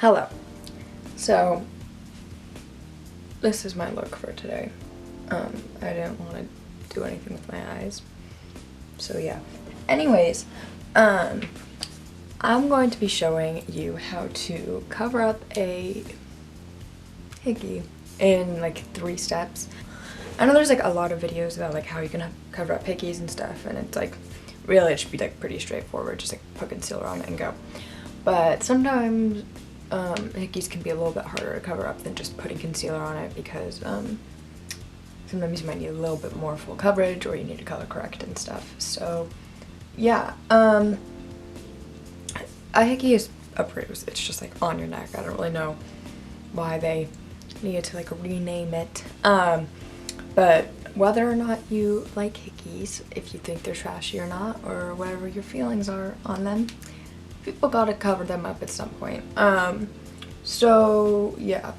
Hello. So this is my look for today. I didn't want to do anything with my eyes, so yeah. Anyways, I'm going to be showing you how to cover up a hickey in like 3 steps. I know there's like a lot of videos about like how you can cover up hickeys and stuff, and it's like really it should be like pretty straightforward, just like put concealer on it and go. But sometimes hickeys can be a little bit harder to cover up than just putting concealer on it, because sometimes you might need a little bit more full coverage, or you need to color correct and stuff. So yeah, a hickey is a bruise. It's just like on your neck. I don't really know why they needed to like rename it. But whether or not you like hickeys, if you think they're trashy or not, or whatever your feelings are on them, people gotta cover them up at some point. So yeah,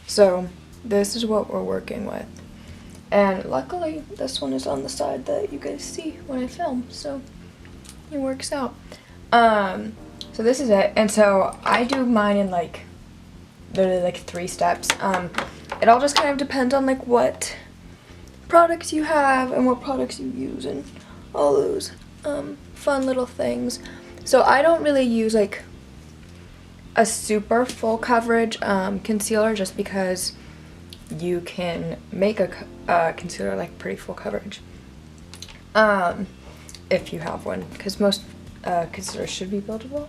so this is what we're working with, and luckily this one is on the side that you guys see when I film, so it works out. So this is it, and so I do mine in like literally like 3 steps. It all just kind of depends on like what products you have and what products you use and all those fun little things. So I don't really use like a super full coverage concealer, just because you can make a concealer like pretty full coverage if you have one, because most concealers should be buildable.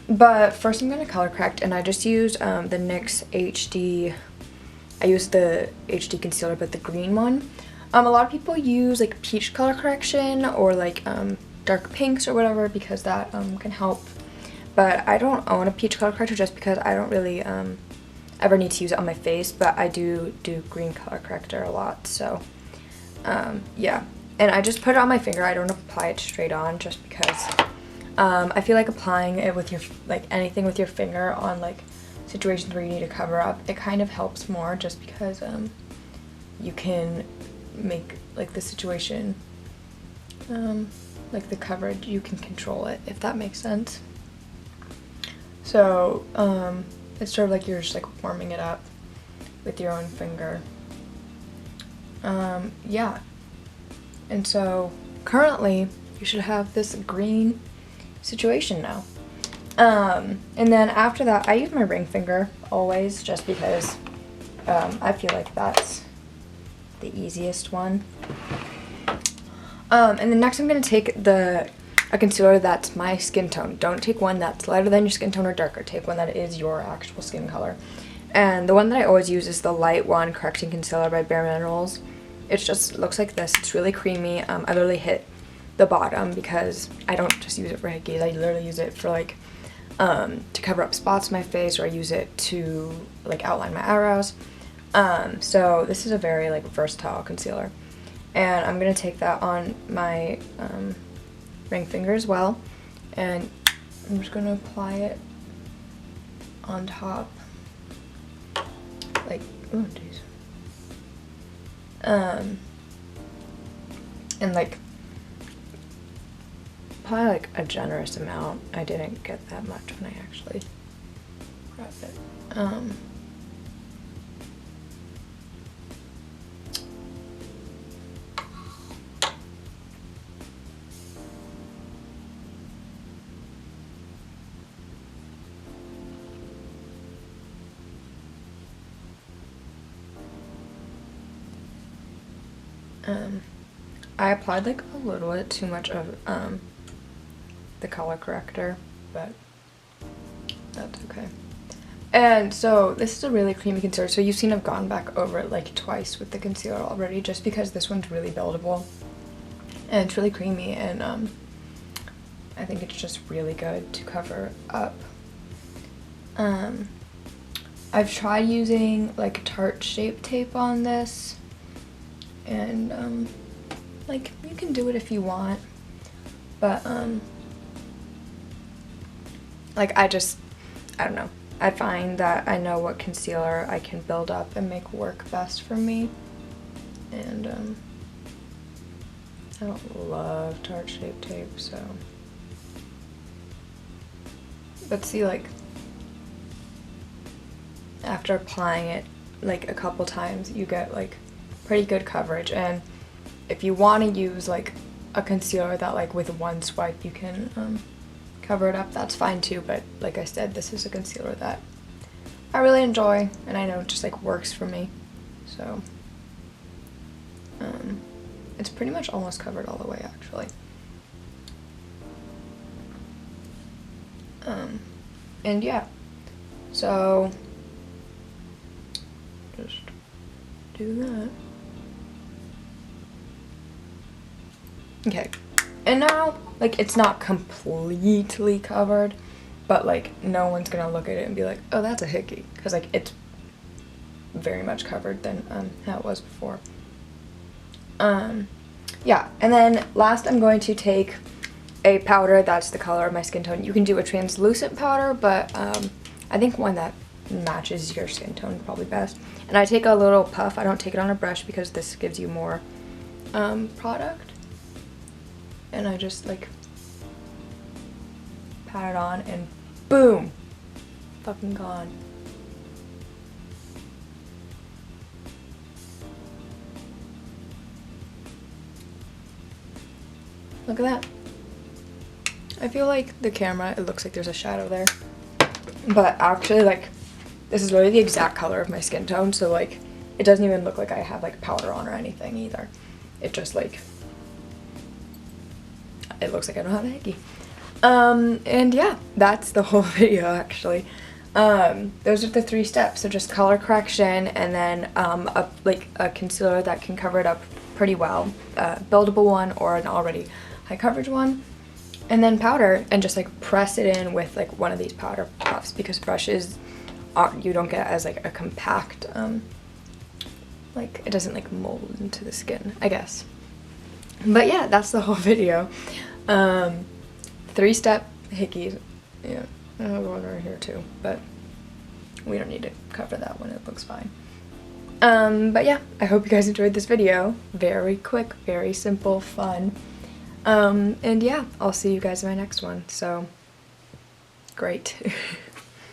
But first I'm going to color correct, and I just used the NYX HD. I used the HD concealer, but the green one. A lot of people use like peach color correction or like dark pinks or whatever, because that can help. But I don't own a peach color corrector, just because I don't really ever need to use it on my face, but I do green color corrector a lot. So yeah, and I just put it on my finger. I don't apply it straight on, just because I feel like applying it with your anything with your finger on like situations where you need to cover up, it kind of helps more, just because you can make like the situation like the coverage, you can control it, if that makes sense. So it's sort of like you're just like warming it up with your own finger. Yeah, and so currently you should have this green situation now. And then after that I use my ring finger always, just because I feel like that's the easiest one. And then next I'm going to take a concealer that's my skin tone. Don't take one that's lighter than your skin tone or darker. Take one that is your actual skin color. And the one that I always use is the Light One Correcting Concealer by Bare Minerals. It just looks like this. It's really creamy. I literally hit the bottom because I don't just use it for hickeys. I literally use it for like to cover up spots on my face, or I use it to like outline my eyebrows. So this is a very like versatile concealer, and I'm gonna take that on my ring finger as well, and I'm just gonna apply it on top, like, oh jeez, and like probably like a generous amount. I didn't get that much when I actually grabbed it. I applied like a little bit too much of the color corrector, but that's okay. And so this is a really creamy concealer. So you've seen I've gone back over it like twice with the concealer already, just because this one's really buildable and it's really creamy, and I think it's just really good to cover up. I've tried using like Tarte Shape Tape on this, and like you can do it if you want, but like I don't know, I find that I know what concealer I can build up and make work best for me, and I don't love Tarte Shape Tape, so, but see, like after applying it like a couple times, you get like pretty good coverage. And if you want to use like a concealer that like with one swipe you can cover it up, that's fine too. But like I said, this is a concealer that I really enjoy, and I know it just like works for me. So it's pretty much almost covered all the way actually. And yeah, so just do that. Okay, and now like it's not completely covered, but like no one's gonna look at it and be like, oh, that's a hickey, because like it's very much covered than how it was before. Yeah, and then last I'm going to take a powder that's the color of my skin tone. You can do a translucent powder, but I think one that matches your skin tone probably best. And I take a little puff. I don't take it on a brush because this gives you more product. And I just like pat it on and boom, fucking gone. Look at that. I feel like the camera, it looks like there's a shadow there, but actually like this is literally the exact color of my skin tone, so like it doesn't even look like I have like powder on or anything either. It just like, it looks like I don't have a hickey. And yeah, that's the whole video actually. Those are the 3 steps. So just color correction, and then a concealer that can cover it up pretty well, buildable one or an already high coverage one, and then powder, and just like press it in with like one of these powder puffs, because brushes you don't get as like a compact like it doesn't like mold into the skin, I guess. But yeah, that's the whole video. 3-step hickeys. Yeah, I have one right here too, but we don't need to cover that one, it looks fine. But yeah, I hope you guys enjoyed this video. Very quick, very simple, fun. And yeah, I'll see you guys in my next one. So, great.